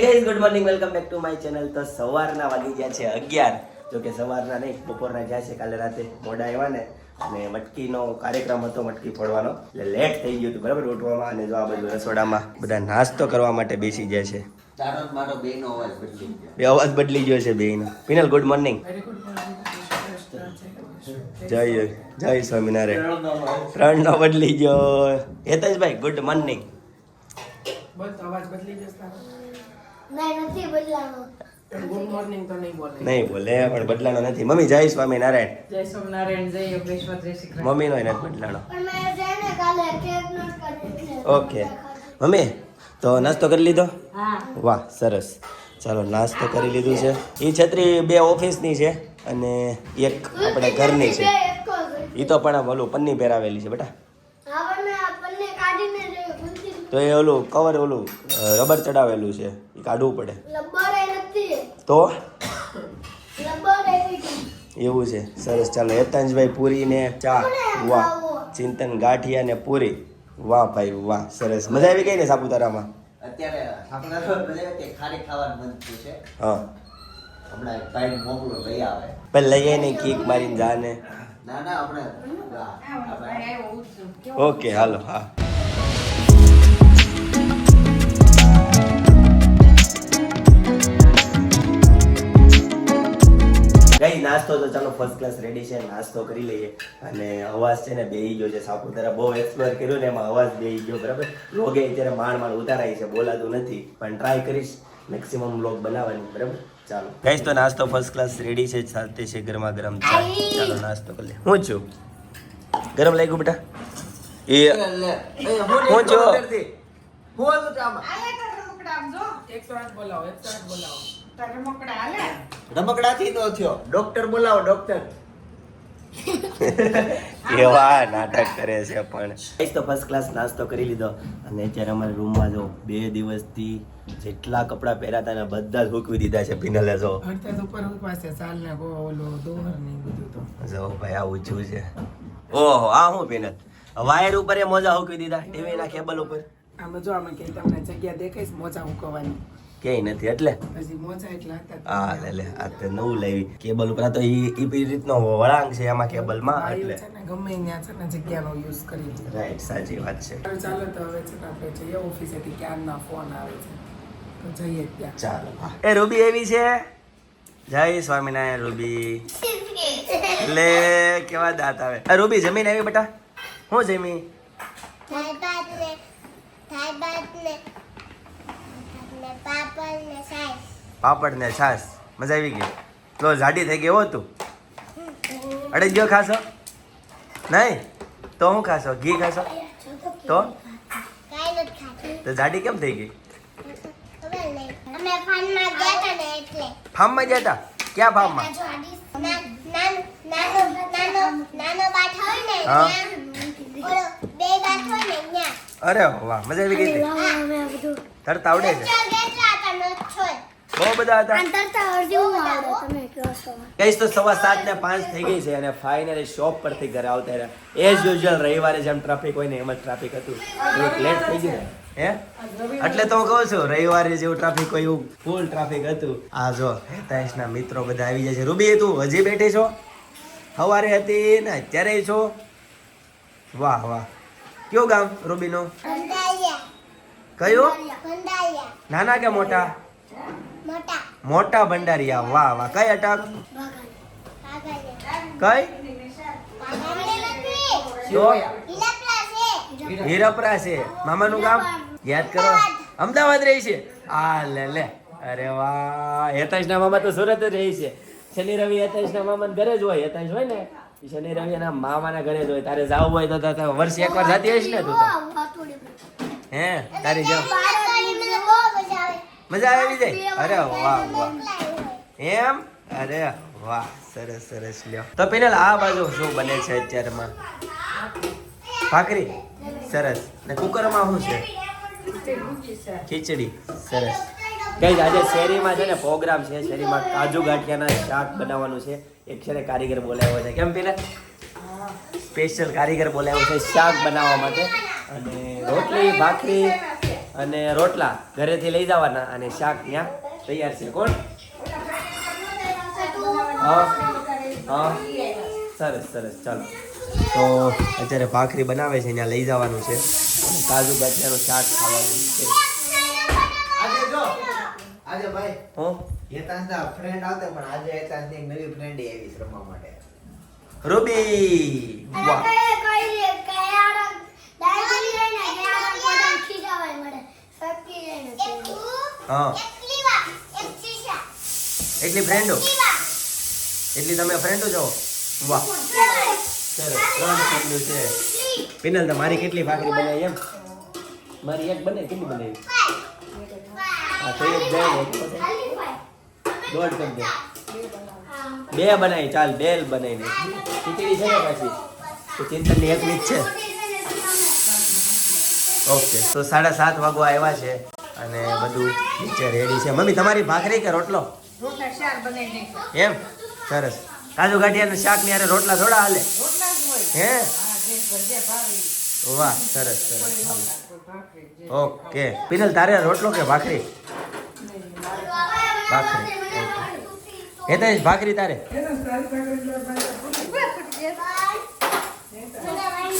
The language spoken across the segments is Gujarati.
Guys good morning welcome back to my channel. તો સવારના વાગી ગયા છે 11. જો કે સવારના નહીં, બપોરના ગયા છે. કાલે રાતે મોડા આવ્યા ને અને મટકીનો કાર્યક્રમ હતો, મટકી ફોડવાનો, એટલે લેટ થઈ ગયું હતું બરાબર ઉઠવામાં. અને જો આ બધું રસોડામાં બધા નાસ્તો કરવા માટે બેસી જાય છે. તારો મારો બેનો અવાજ બદલી ગયો. બે અવાજ બદલી ગયો છે બેનો. Penal good morning. જય જય સ્વામિનારાયણ. 3 નો બદલી ગયો. હેતેશભાઈ ગુડ મોર્નિંગ. અવાજ બદલી જશે. નહીં નથી બદલાનો. ગુડ મોર્નિંગ તો નહીં બોલે. નહીં બોલે પણ બદલાનો નથી. મમ્મી જય સ્વામિનારાયણ. જય સ્વામિનારાયણ, જય યોગેશ્વર, જય શ્રી કૃષ્ણ. મમ્મીનો નથી બદલાનો. પણ મેં જઈને કાલે કેક નોટ કરી. ઓકે મમ્મી, તો નાસ્તો કરી લીધો? હા. વાહ સરસ. ચાલો નાસ્તો કરી લીધું છે. એ છત્રી 2 ઓફિસની છે અને એક આપણે ઘરની છે. એ તો પણ ઓલું પન્ની પહેરાવેલી છે બેટા. આવને આપણને કાઢીને જોયું. તો એ ઓલું કવર ઓલું રબર ચડાવેલું છે, એ કાઢવું પડે. લબ્બર નથી. તો લબ્બર એવી. એવું છે. સરસ. ચાલો હેતાંશભાઈ પૂરી ને ચા. વાહ. ચિંતન ગાંઠિયા ને પૂરી. વાહ ભાઈ વાહ સરસ. મજા આવી ગઈ ને સાપુતારામાં? અત્યારે આપણે તો બધા કે ખારી ખાવાનું મન થયું છે. હા હમણાં એક ભાઈ મોકલો લઈ આવે. પણ લઈ આવીને કીક મારીને જા ને. ના ના આપણે ઓકે હાલો. હા ગઈ નાસ્તો તો ચાલો ફર્સ્ટ ક્લાસ રેડી છે. નાસ્તો કરી લઈએ. અને અવાજ છે ને બેહી ગયો છે. સાપુતારા બહુ એક્સપ્લોર કર્યું ને એમાં અવાજ બેહી ગયો બરાબર. વ્લોગે અત્યારે માંડ ઉતારાય છે, બોલાતું નથી, પણ ટ્રાય કરીશ મેક્સિમમ વ્લોગ બનાવવાની બરાબર. ચાલો ગઈશ તો નાસ્તો ફર્સ્ટ ક્લાસ રેડી છે. સાથે છે ગરમા ગરમ ચા. ચાલો નાસ્તો કરી લે. હું છું ગરમ લાગ્યું બેટા? એ હું છું. હું હતું ચામાં રમકડાથી તો થયો. ડોક્ટર બોલાવો ડોક્ટર. એવા નાટક કરે છે પણ. ગઈશ તો ફર્સ્ટ ક્લાસ નાસ્તો કરી લીધો અને અત્યારે અમારા રૂમમાં જો 2 દિવસથી જેટલા કપડાં પહેરાતા ને બધા જ હૂકવી દીધા છે પિનલે. જો હડતાલ ઉપર પાસે ચાલ ને ઓલો દોહર ને બધું તો જો ભાઈ આવું છું છે. ઓહો આ હું પિનલ વાયર ઉપર એ મોજા હૂકવી દીધા, ટીવી ના કેબલ ઉપર. આમાં જો આમાં કઈ તમને જગ્યા દેખાઈશ મોજા મૂકવાની. ક્યાંય નથી એટલે પછી મોજા એટલા હતા. હા લે આ તો નવું લાવી કેબલ ઉપર. આ તો ઈ રીતનો વળાંક છે એમાં કેબલમાં એટલે છે ને ગમે ત્યાં છે ને જગ્યાનો યુઝ કરી લે. રાઈટ સાચી વાત છે. ચાલો તો હવે છે ને આપણે જઈએ ઓફિસેથી. ક્યારના ફોન આવે છે તો જઈએ ત્યાં. ચાલો એ રૂબી એવી છે. જય સ્વામિનારાયણ રૂબી. લે કેવા દાંત આવે. રૂબી જમીન આવી બેટા? હું જમી? થાઈ બાત ને પાપડ ને સાઈસ. પાપડ ને છાસ. મજા આવી ગઈ? તો જાડી થઈ ગઈ હો તું. અડે ગયો ખાશો? નહીં તો હું ખાશો? ઘી ખાશો? તો કાઈ નથી ખાતી. તો જાડી કેમ થઈ ગઈ? ખબર નહીં. અમે ફાર્મમાં ગયા હતા ને એટલે. ફાર્મમાં ગયા હતા? ક્યાં ફાર્મમાં? નાનો બાટ હોય ને હા. ત્યાં ઓલો 2 બાટ હોય ને ત્યાં. અરે વાહ મજા આવી ગઈ હતી? તરતા આવડે છે? કેટલા હતા નો છોય. બહુ બધા હતા. તરતા અડધું આવડે તમે કહો છો. કઈશ તો 7:15 ને 5 થઈ ગઈ છે અને ફાઇનલી શોપ પરથી ઘરે આવતા રહ્યા. એઝ યુઝ્યુઅલ રવિવારે જેમ ટ્રાફિક હોય ને એમ જ ટ્રાફિક હતું. થોડુંક લેટ થઈ ગયું હે એટલે તો હું કહું છું રવિવારે જેવું ટ્રાફિક હોય એવું ફૂલ ટ્રાફિક હતું. આ જો હેતાંશના મિત્રો બધા આવી જાય છે. રૂબી તું હજી બેઠી છો? સવારે હતી ને અત્યારે છો? વાહ વાહ. કયું ગામ રૂબીનું? કંડાયા. કયું? કંડાયા. નાના કે મોટા? મોટા. મોટા ભંડારીયા. વાહ વાહ. કઈ અટક? કાગળિયા. કઈ? કાગળિયા નથી. તો ઈલાપલા છે. હીરપરા છે. મામાનું ગામ યાદ કરો. અમદાવાદ રહી છે. આ લે અરે વાહ. હેતાંશના મામા તો સુરત જ રહી છે. શનિ રવિ હેતાંશના મામાના ઘરે જ હોય. હેતાંશ હોય ને શનિ રવિ એના મામાના ઘરે જ હોય. તારે જાવું હોય તો વર્ષે એકવાર જતી હશે ને તું તો? હે તારી જેમ મને બહુ મજા આવે. મજા આવી જાય? અરે વાહ વાહ. એમ? અરે વાહ સરસ સરસ. લ્યો તો પિનલ આ બાજુ શું બને છે અત્યારમાં? ભાખરી. સરસ. ને કુકરમાં શું છે? ખીચડી. સરસ. કઈ આજે શેરીમાં છે ને પ્રોગ્રામ છે. શેરીમાં કાજુ ગાંઠિયાના શાક બનાવવાનું છે. એક છે ને કારીગર બોલાવ્યો છે. કેમ પીને સ્પેશિયલ કારીગર બોલાવ્યો છે શાક બનાવવા માટે. અને રોટલી ભાખરી અને રોટલા ઘરેથી લઈ જવાના અને શાક ત્યાં તૈયાર છે. કોણ? હા હા સરસ સરસ. ચાલો તો અત્યારે ભાખરી બનાવે છે ત્યાં લઈ જવાનું છે અને કાજુ ગાંઠિયાનું શાક ખાવાનું છે. આજે જો આજે ભાઈ હું હેતાંશના ફ્રેન્ડ આવતા પણ આજે હેતાંશની એક નવી ફ્રેન્ડ આવી છે રમવા માટે. રૂબી વાહ હા એટલી ફ્રેન્ડો એટલી તમે ફ્રેન્ડો છો? વાહ સરસ. 3 ફ્રેન્ડો છે. પિનલ તો મારી કેટલી ભાખરી બનાવી એમ? મારી એક બને કેટલી બનાવી? હા તો એક જાય ને એક પછી દોઢ કરી દે. 2 બનાવી ચાલ 2 બનાવી ખીચડી છે ને પાછી તો ચિંતનની એક જ છે. ઓકે તો 7:30 વાગવા આવ્યા છે અને બધું નીચે રેડી છે. મમ્મી તમારી ભાખરી કે રોટલો? એમ સરસ. કાજુ ગાંઠિયાનું શાક ની હારે રોટલા થોડા હાલે? હે વાહ સરસ સરસ. ઓકે પિનલ તારે રોટલો કે ભાખરી? ભાખરી. હેતાંશ ભાખરી તારે?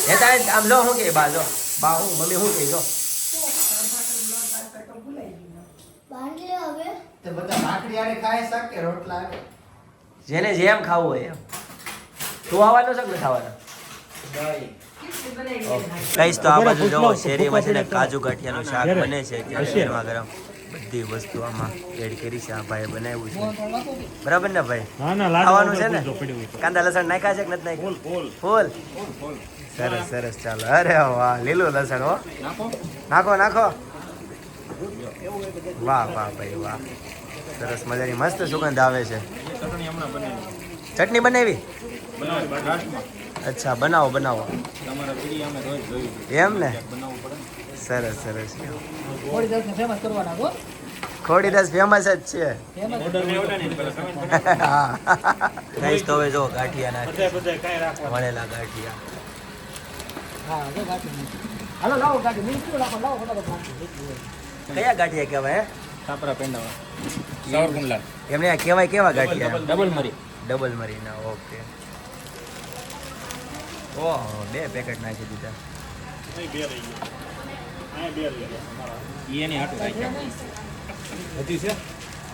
હેતાંશ આમ જો હું કે બા જો બા હું મમ્મી હું કે જો તો બધા ભાખરી આરે ખાય શાક કે રોટલા આરે? જેને જેમ ખાવું હોય એમ. તું આવવાનો છે કે નથી આવવાનો? કઈશ તો આ બાજુ જો શેરીમાં છે ને કાજુ ગાંઠિયાનું શાક બને છે ગરમા ગરમ. બધી વસ્તુ આમાં એડ કરી છે. આ ભાઈ બનાવ્યું છે બરાબર ને ભાઈ? ખાવાનું છે ને? કાંદા લસણ નાખ્યા છે કે નથી નાખ્યા? ફૂલ સરસ સરસ. ચાલો અરે વાહ લીલું લસણ હો નાખો નાખો. વાહ વાહ ભાઈ વાહ સરસ મજાની મસ્ત સુગંધ આવે છે. ચટણી બનાવી? અચ્છા બનાવો બનાવો એમ ને? સરસ સરસ. ખોડીદાસ ફેમસ જ છે. હા ગાઈસ તો હવે જો ગાંઠિયા નાખે વણેલા ગાંઠિયા. કયા ગાંઠિયા કહેવાય? સાપરા પેંડાવા સાવરકુંડલા એમને આ કહેવાય કેવા ગાંઠિયા? ડબલ મરી ડબલ મરીના. ઓકે ઓહો 2 પેકેટ નાખી દીધા. એની હાટું રાખ્યા હતી છે.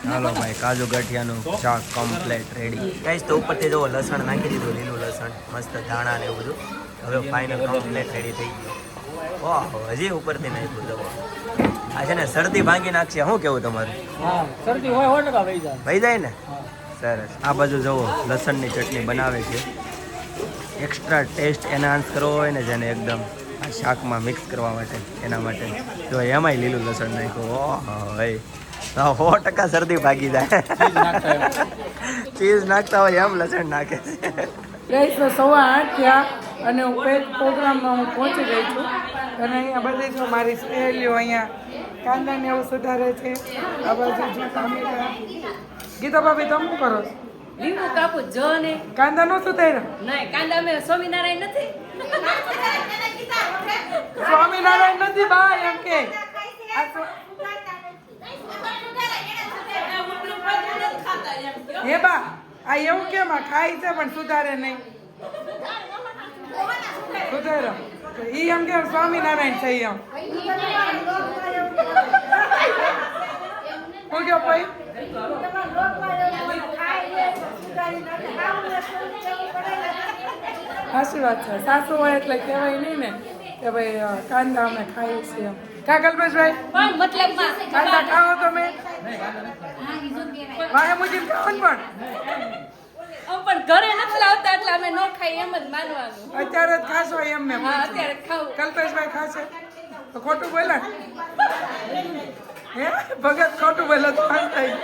હાલો ભાઈ કાજુ ગાંઠિયાનું શાક કમ્પ્લીટ રેડી. ગાઈસ તો ઉપરથી જો લસણ નાખી દીધું લીલું લસણ મસ્ત ધાણા ને એવું બધું. હવે ફાઇનલ કમ્પ્લીટ રેડી થઈ ગયું. ઓહો હજી ઉપરથી નાખ્યું જવો. આ છે ને શરદી ભાંગી નાખશે. શું કેવું તમારું? શરદી હોય 100% વહી જાય. વહી જાય ને? સરસ. આ બાજુ જુઓ લસણની ચટણી બનાવે છે. એક્સ્ટ્રા ટેસ્ટ એનહાન્સ કરવો હોય ને જેને એકદમ આ શાકમાં મિક્સ કરવા માટે એના માટે જો એમાંય લીલું લસણ નાખ્યું. ઓહો ભાઈ 100% શરદી ભાગી જાય. ચીઝ નાખતા હોય એમ લસણ નાખે છે. ગઈ તો 8:15 થયા અને હું પેટ પ્રોગ્રામમાં હું પહોંચી ગઈ છું અને અહીંયા બધી જો મારી સહેલીઓ અહીંયા કાંદાને એવું સુધારે છે. આ બાજુ જો ટામેટા. ગીતા ભાભી તમે શું કરો છો? લીંબુ કાપુ જો ને કાંદા નો સુધાર્યા? નહીં કાંદા મેં સ્વામિનારાયણ નથી સ્વામિનારાયણ નથી બા એમ કે હે બા આ એવું કેમ આ ખાય છે પણ સુધારે નહીં? સુધારો ઈ એમ કે સ્વામિનારાયણ છે એમ. હું કયો ભાઈ સાચી વાત છે. સાસુ હોય એટલે કહેવાય નહીં ને કે ભાઈ કાંદા અમે ખાઈએ છીએ એમ. કા કલ્પેશભાઈ પણ મતલબમાં કાંદા ખાઓ તમે? વાહે મુજીબ ખાઓ ને પણ પણ ઘરે નથી લાવતા એટલે અમે ન ખાઈ એમ જ માનવાનું. અત્યારે જ ખાશો એમ મેં હા અત્યારે ખાવું. કલ્પેશભાઈ ખાશે તો ખોટું બોલા હે ભગત ખોટું બોલો તો કાંઈ થાય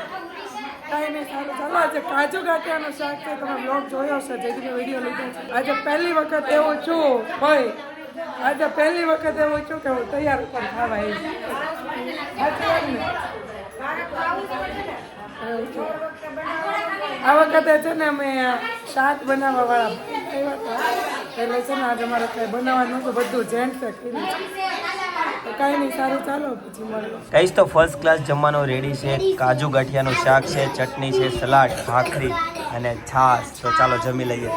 કાંઈ નહીં. સારું ચાલો આજે કાજુ ગાંઠિયાનું શાક છે. તમે બ્લોગ જોયો હશે જેથી મેં વિડીયો લીધો છે. આજે પહેલી વખત એવું છું ભાઈ આજે પહેલી વખત એવું છું કે હું તૈયાર ઉપર ખાવા આવી. આ વખતે છે ને અમે શાક બનાવવા વાળા આવ્યા હતા એટલે છે ને આજે મારે કંઈ બનાવવાનું નતું બધું જેન્ટ્સે કર્યું છે. તો કાંઈ નહીં, સારું ચાલો પછી મળીએ. કઈશ તો ફર્સ્ટ ક્લાસ જમવાનો રેડી છે. કાજુ ગાંઠિયાનું શાક છે, ચટણી છે, સલાડ, ભાખરી અને છાશ. તો ચાલો જમી લઈએ.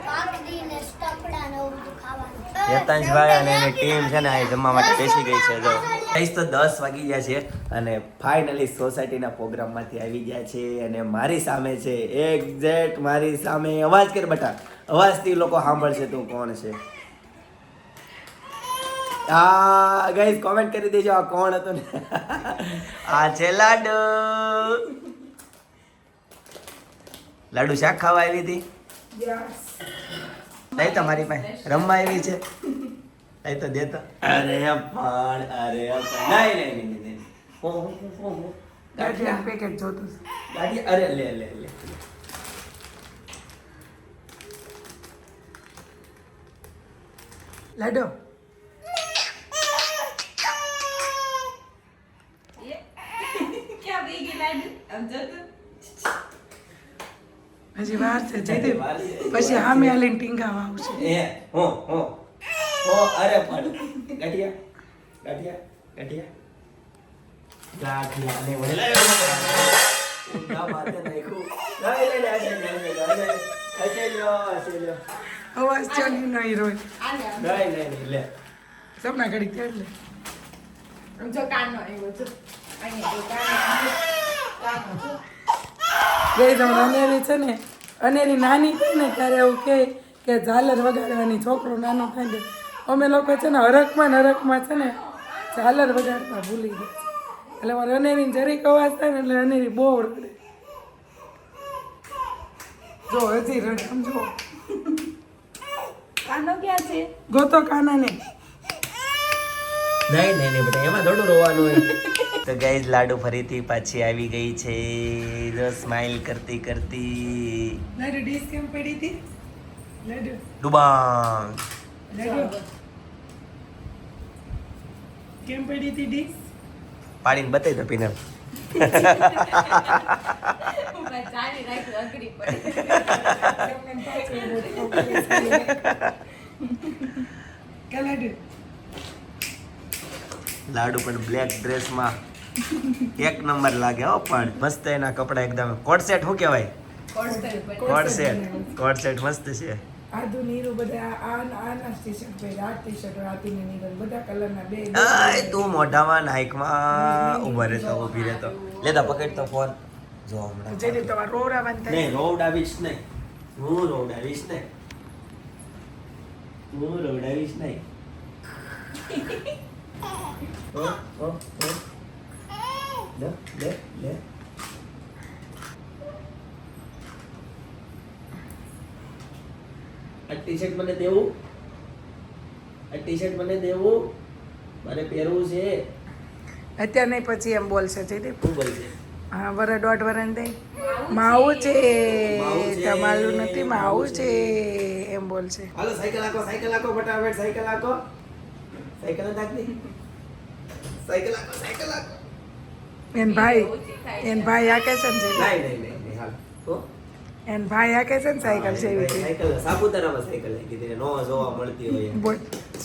ભાખરી ને સ્ટપડા ને એવું બધું ખાવાનું. હેતાંશભાઈ અને એની ટીમ છે ને આ જમવા માટે બેસી ગઈ છે. જો કઈશ તો 10 વાગી ગયા છે અને ફાઇનલી સોસાયટીના પ્રોગ્રામમાંથી આવી ગયા છે અને મારી સામે છે, એક્ઝેક્ટ મારી સામે. અવાજ કર બટા, અવાજથી લોકો સાંભળશે તું કોણ છે. આ ગાઈસ કોમેન્ટ કરી દેજો આ કોણ હતું ને. આ છે લાડુ. લાડુ શાક ખાવા આવી હતી નહીં તમારી પાસે રમવા આવી છે નહીં તો દેતો. અરે પણ નહીં નહીં નહીં નહીં. ગાંઠિયાનું પેકેટ જોતું છે. ગાડી અરે લે લે લે. લાડો ક્યાં ભેગી લાડુ આમ જોતું હજી વાર છે જયદેવ, પછી સામે હાલીને ટીંગાવા આવશે. એ હો અરે પણ ગાંઠિયા ગાંઠિયા ગાંઠિયા ગાંઠિયા ને વળે ઊંધા માથે નાખ્યું. લે લે લે અવાજ ચાલી નહીં રોય. નહીં લે. સપના ઘડી તેડ લે. આમ જો કાનો આવ્યો જો અહીંયા જો કાનો જો ગઈ જમણ અનેરી છે ને, અનેરી નાની થાય ને ત્યારે એવું કે ઝાલર વગાડવાની, છોકરો નાનો થાય ને અમે લોકો છે ને હરખમાં છે ને ઝાલર વગાડતા ભૂલી ગયા છે. એટલે મારે અનેરી જરીક અવાજ થાય ને એટલે અનેરી બહુ રડે. જો હજી રડે, સમજો. કાનો ક્યાં છે ગોતો કાના ને. નહીં બેટા એમાં થોડું રોવાનું હોય. તો ગાઈઝ લાડુ ફરીથી પાછી આવી ગઈ છે. જો સ્માઈલ કરતી લાડુ ડીશ કેમ પડી હતી? લાડુ ડુબાંગ. લાડુ કેમ પડી હતી ડીશ? પાડીને બતાવી દો પીને. ચાલી રાખ્યું અઘરી પડે કે લાડુ લાડુ પણ બ્લેક ડ્રેસમાં એક નંબર લાગે હો. પણ મસ્ત એના કપડા એકદમ કોટ સેટ શું કહેવાય? કોટ સેટ મસ્ત છે. આદુ નીરુ બધા આના ટી-શર્ટ પહેર્યા, આ ટી-શર્ટ રાતીને નીરુ બધા કલરના બે. આય તું મોઢામાં નાઈકમાં ઊભા રહેતો ઊભી રહેતો. લેતા પકડ તો ફોન. જો હમણાં જેને તમારે રોવરાવાન થાય. નહીં રોવડાવીશ નહીં. હું રોવડાવીશ નહીં. લે. આ ટી-શર્ટ મને દેવું. મારે પહેરવું છે. અત્યારે નહીં, પછી એમ બોલશે જયદેવ. શું બોલશે? હા, વરસ દોઢ વરસ દઈ માવું છે તમારું નથી, માવું છે એમ બોલશે. હાલો સાયકલ હાકો ફટાફટ. સાયકલ હાકો નાખ દે. સાયકલ હાકો. એન ભાઈ આકે છે ને જયદેવ? નહીં હાલ. તો એન ભાઈ આકે છે ને સાયકલ છે એવી છે. સાયકલ સાપુતારામાં સાયકલ લાગી હતી નો જોવા મળતી હોય. બોલ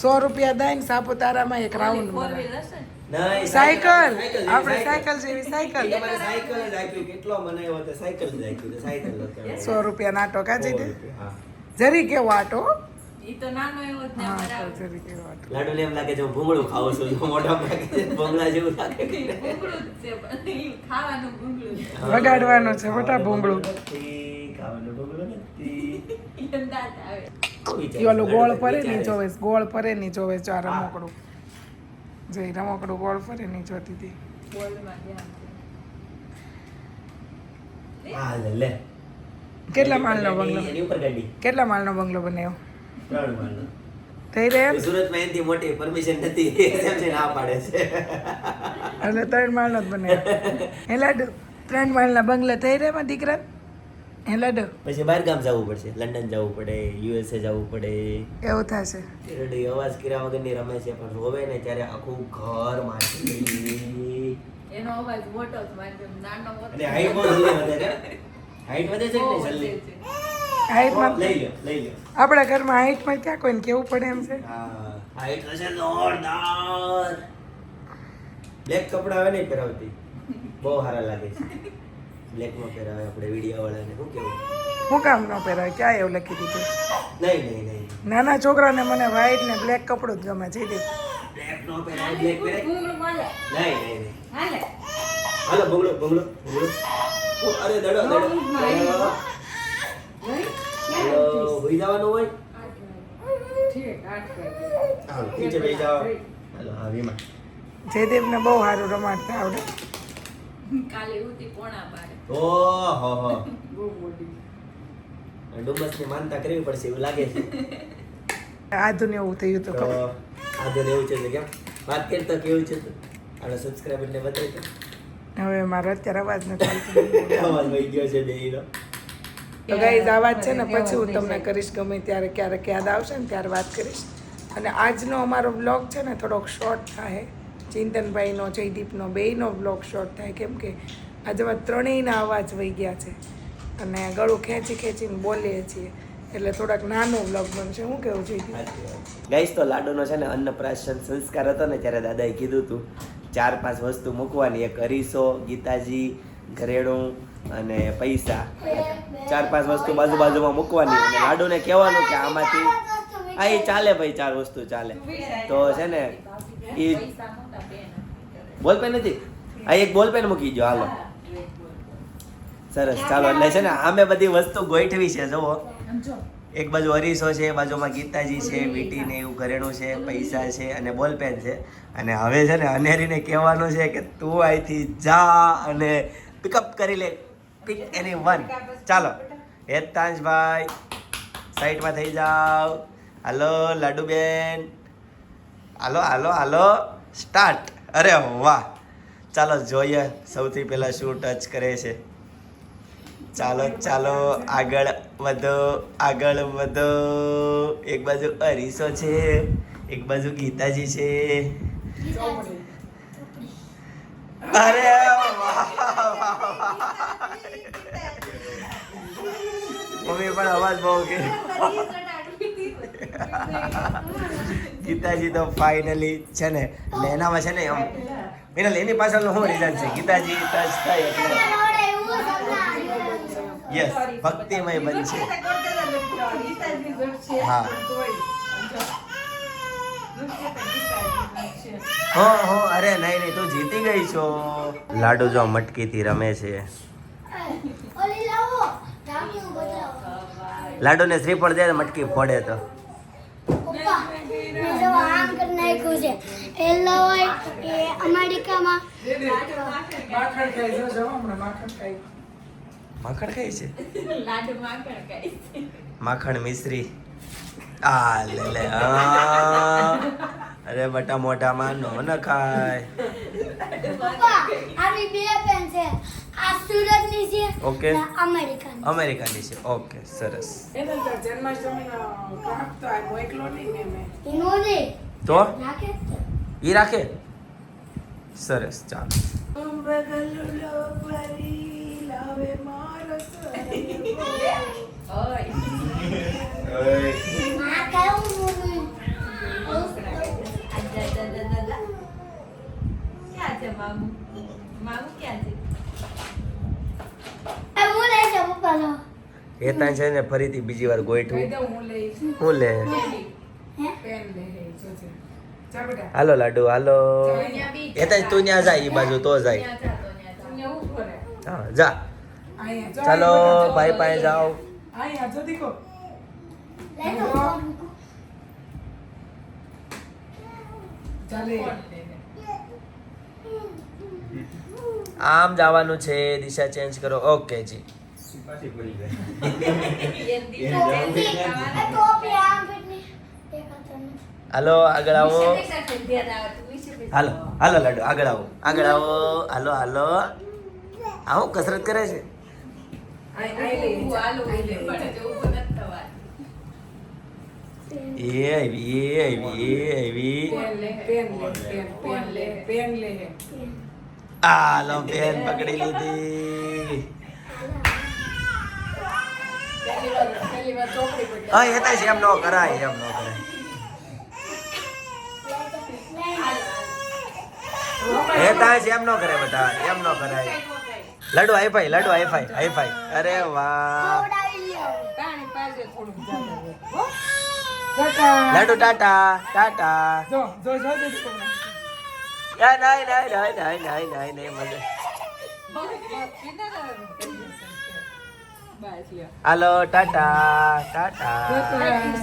100 રૂપિયા દઈ ને સાપુતારામાં એક રાઉન્ડ ફોર મારે. વ્હીલ હશે ને નહીં સાયકલ આપણે સાયકલ જેવી સાયકલ તમારે સાયકલ જ આપ્યું. કેટલો મનાયો તો સાયકલ જ આપ્યું. સાયકલ જ 100 રૂપિયા નાટો કાજી દે. હા. જરી કેવો આટો. ઈ તો નાનો એવો જ ને હા, અમારા તો જરી કેવો આટો. લાડુ ને એમ લાગે છે હું ભૂંગળું ખાઉં છું. મોઢામાં લાગે છે ભૂંગળા જેવું લાગે છે. ભૂંગળું જ છે પણ ઈ ખાવાનું ભૂંગળું છે. વગાડવાનો છે મોટા ભૂંગળું. ખાવાનું ભૂંગળું નથી. એમ દાંત આવે ઈ ઓલું ગોળ ફરે ની જોવે, ગોળ ફરે ની જોવે. જો આ રમકડું જઈ રમકડું ગોળ ફરે ની જોતી હતી. બોલમાં ધ્યાન છે હા લે. કેટલા માળનો બંગલો? એની ઉપર ગાડી કેટલા માળનો બંગલો બનાવ્યો? 3 માળનો. થઈ રહે એમ? સુરતમાં એનથી મોટી પરમિશન નથી. એમ છે ના પાડે છે. એટલે 3 માળનો જ બનાવ્યો. હે લાડુ 3 માળના બંગલા થઈ રહે માં દીકરા? હે લાડુ પછી બહાર ગામ જવું પડશે. લંડન જવું પડે, યુએસએ જવું પડે. એવું થશે. રેડી અવાજ કર્યા વગરની રમે છે પણ રોવે ને ત્યારે આખું ઘર માંડી. એનો અવાજ મોટો જ વાંધો નાનો મોટો અને હાઈટ બહુ જલ્દી વધે છે. હાઈટ વધે છે કે નહીં જલ્દી? હાઈટમાં લઈ લો. આપણા ઘરમાં હાઈટમાં ક્યાં કોઈને કેવું પડે એમ છે? હા હાઈટ હશે જોરદાર. બ્લેક કપડા આવે નહીં પહેરાવતી, બહુ સારા લાગે છે. બ્લેકમાં પહેરાવે આપણે વિડીયો વાળાને. શું કેવું? હું કામ ન પહેરાય? ક્યાં એવું લખી દીધું? નહીં નહીં નહીં, નાના છોકરાને મને વ્હાઈટ ને બ્લેક કપડું જ ગમે છે. બ્લેક નો પહેરાય, બ્લેક પહેરાય. ભૂંગળું મળે. નહીં નહીં નહીં. હાલે. હાલો બંગલો બંગલો બંગલો. અરે દડો દડો દડો. હાલો હોઈ જવાનું હોય. ઠીક, 8 વાગે. હાલો નીચે બેસી જાઓ. હાલો હા વિમા. જયદેવને બહુ સારું રમાડતા આવડે. કાલે ઉતી પોણા 12. ઓહો હો. બહુ મોટી. ડુમસની માનતા કરવી પડશે એવું લાગે છે. આધુને એવું થયું તો હતું. આજે એવું છે તો કેમ વાત કરતા કેવું છે તો આનો સબસ્ક્રાઇબરને બતાવી તો હવે મારો અત્યારે અવાજ નથી આવતો. અવાજ વહી ગયો છે બેયનો. તો ગાઈઝ આ વાત છે ને પછી હું તમને કરીશ, ગમે ત્યારે ક્યારેક યાદ આવશે ને ત્યારે વાત કરીશ. અને આજનો અમારો બ્લોગ છે ને થોડોક શોર્ટ થાય. ચિંતનભાઈનો, જયદીપનો બેયનો બ્લોગ શોર્ટ થાય, કેમ કે આજે અમે ત્રણેયના અવાજ વહી ગયા છે અને ગળું ખેંચી ખેંચીને બોલીએ છીએ, એટલે થોડાક નાનો બ્લોગ બનશે. હું કેવું જયદીપ? ગાઈસ તો લાડુનો છે ને અન્નપ્રાશન સંસ્કાર હતો ને ત્યારે દાદાએ કીધું હતું 4-5 વસ્તુ મૂકવાની. એક અરીસો, ગીતાજી, ઘરેણું અને પૈસા. 4-5 વસ્તુ બાજુમાં મૂકવાની અને લાડુને કહેવાનું કે આમાંથી આ એ ચાલે ભાઈ, 4 વસ્તુ ચાલે. તો છે ને એ બોલપેન નથી, આ એક બોલપેન મૂકી દો. હાલો સરસ, ચાલો. એટલે છે ને આમે બધી વસ્તુ ગોઠવી છે. જુઓ, એક બાજુ અરીસો છે, બાજુમાં ગીતાજી છે, વીટી ને એવું ઘરેણું છે, પૈસા છે અને બોલપેન છે. અને હવે છે ને અનેરીને કહેવાનું છે કે તું અહીંથી જા અને પિકઅપ કરી લે, પિક એની વન. ચાલો હેતાંશભાઈ સાઈડમાં થઈ જાઓ. હાલો લાડુબેન, હાલો હાલો હાલો, સ્ટાર્ટ. અરે વાહ, ચાલો જોઈએ સૌથી પહેલાં શું ટચ કરે છે. ચાલો ચાલો આગળ વધો, આગળ વધો. એક બાજુ અરીસો છે, એક બાજુ ગીતાજી છે. અરે વાહ, મમ્મી પણ અવાજ બહુ કે ગીતાજી તો ફાઇનલી છે ને. એટલે એનામાં છે ને એમ મિનલ એની પાછળનું શું રીઝન છે? ગીતાજી ટચ થાય એટલે યસ ભક્તિમય બનશે. હા હો અરે નહીં નહીં, તું જીતી ગઈ છો. લાડુ જો મટકીથી રમે છે. ઓલી લાવો રામ્યું બતાવો. લાડુને શ્રીફળ દે, મટકી ફોડે તો. પપ્પા મેં જો આમ કરી નાખ્યું છે. એ લાવો એ અમેરિકામાં માખણ ખાઈ જો હમણાં માખણ ખાઈ. માખણ ખાય છે? લાડુ માખણ ખાય છે. માખણ મિશ્રી. આ લે લે આ. અરે બટા મોઢામાં નો ન ખાય. પપ્પા આવી બે પેન છે. આ સુરતની છે ઓકે. અને અમેરિકાની. અમેરિકાની છે. ઓકે સરસ. એને તો જન્માષ્ટમીનો ક્રાફ્ટ તો આ મોકલો નહીં ને મેં. એનો દે તો નાખે ઈ રાખે. સરસ, ચાલો. ના કેવું બોલું. ક્યાં છે મામુ? મામુ ક્યાં છે? એ હું લઈ જાઉં પપ્પા લો. હેતાન છે ને ફરીથી બીજી વાર કહી ગોઈઠું. દઉં હું લઈશ. હું લે. હે પેન લે જોજે. જા બેટા. હાલો લાડુ હાલો. અહીંયા બી હેતાન તું ત્યાં જાય, ઈ બાજુ તો જાય. ત્યાં જાતો, ત્યાં જાતો. અહીંયા ઊભો રહે. હા જા. અહીંયા જો, ચાલો અહીંયા જો, ભાઈ પાસે જાઓ. અહીંયા જો દીકો. લઈ જાઉં. ચાલે. આમ જવાનું છે, દિશા ચેન્જ કરો. ઓકે જી. ટોપી ટોપી આમ ફિટની દેખાતો નથી. હાલો આગળ આવો. સાથે ધ્યાન આવે તો વિશે પછી હાલો હાલો લાડુ આગળ આવો, આગળ આવો. હાલો હાલો. આવો કસરત કરે છે. આઈ લઈ ઊભું હાલો ઊભું પડે છે, ઊભું નથી થવાનું. એ આવી એ આવી એ આવી. પેન લે. હાલો બેન પકડી લીધી. પહેલી વાર ચોપડી પડી. હા એ તો એમ ન કરાય, એમ ન કરાય. હેતાંશ એમ નો કરે બેટા, એમ નો કરાય. Laddu hi-fi, laddu hi-fi, hi-fi. અરે વાહ. ખવડાવી લ્યો. કાણી પાડે થોડુંક જાડું. હો? ટાટા. લડુ ટાટા, ટાટા. જો જો જો દીદી. યા નહીં નહીં નહીં નહીં નહીં નહીં નહીં મને. હાલો ટાટા, ટાટા.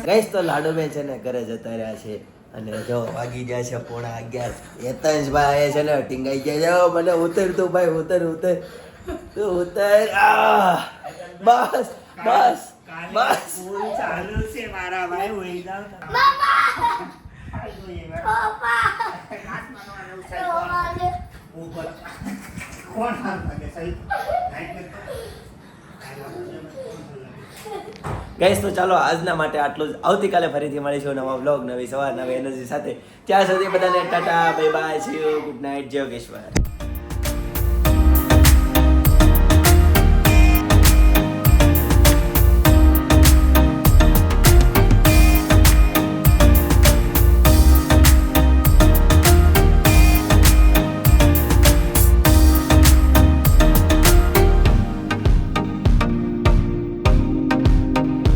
ગઈશ તો લાડુબેન છે ને ઘરે જતા રહ્યા છે અને જો વાગી ગયા છે 11:30. હેતાંશભાઈ છે ને ટીંગાઈ ગયા છે. મને ઉતર તું ભાઈ, ઉતર ઉતર તું ઉતર. બસ બસ બસ. ગઈશ તો ચાલો આજના માટે આટલું જ. આવતીકાલે ફરીથી મળીશું નવા બ્લોગ, નવી સવાર, નવી એનર્જી સાથે. ત્યાં સુધી બધાને Tata, bye bye, C you, good night, જય યોગેશ્વર.